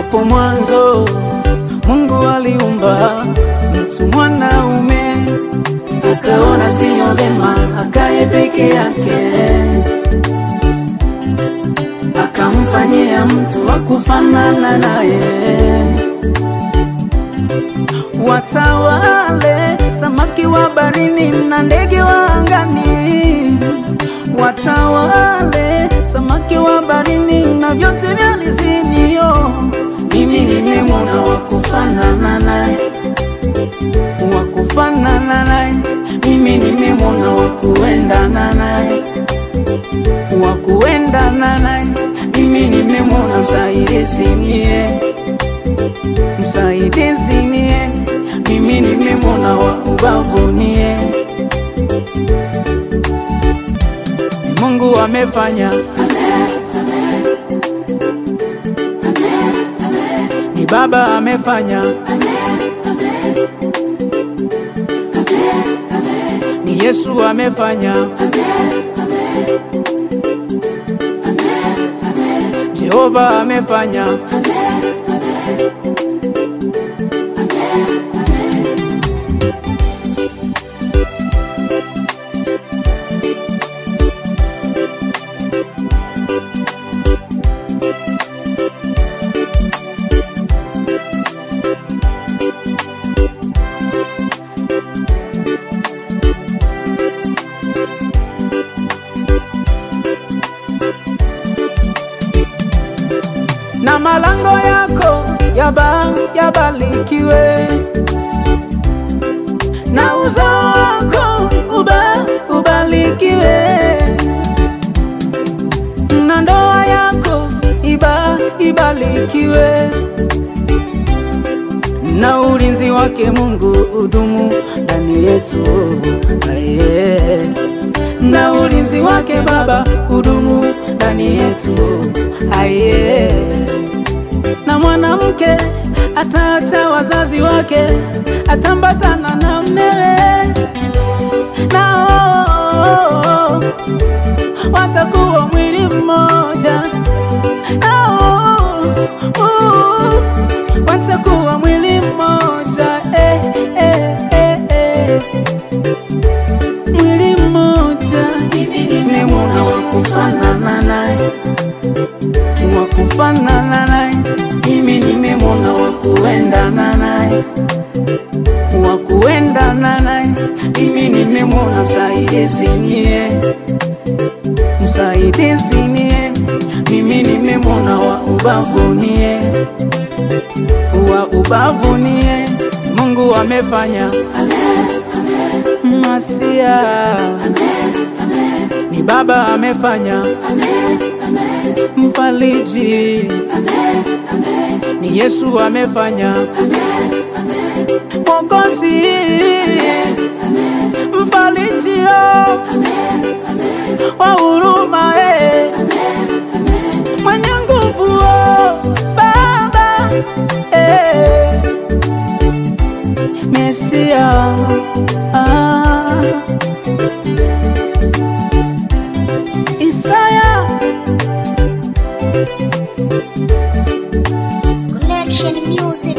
Hapo mwanzo Mungu aliumba mtu mwanaume, akaona sio vema akae peke yake, akamfanyia mtu wa kufanana naye, watawale samaki wa baharini na ndege wa angani, watawale samaki wa baharini na vyote vya ardhini. Yo, mimi nimemwona wa kufanana naye, wa kufanana naye. Mimi nimemwona wa kuendana naye, wa kuendana naye. Mimi nimemwona msaidizi niye, msaidizi niye. Mimi nimemwona wa ubavu niye. Mungu amefanya, ni Baba amefanya, ni Yesu amefanya, Jehova amefanya. Na malango yako yabarikiwe, na uzao wako ubarikiwe, na ndoa yako ibarikiwe, na ulinzi wake Mungu udumu ndani yetu, na ulinzi wake Baba udumu ndani yetu, na mwanamke ataacha wazazi wake, atambatana na mumewe, nao watakuwa mwili mmoja, nao watakuwa mwili mmoja, mwili mmoja. Mimi nimemwona wa kufanana naye, wa kufanana naye. Mimi nimemwona wa kuendana naye, wa kuendana naye. Mimi nimemwona msaidizi niye, msaidizi niye. Mimi nimemwona wa ubavu niye, wa ubavu niye. Mungu amefanya, Masia, ni Baba amefanya, mfariji, ni Yesu amefanya, Mwokozi, mfariji wa huruma, mwenye nguvu, Baba, Mesia, Isaya. Connection Music.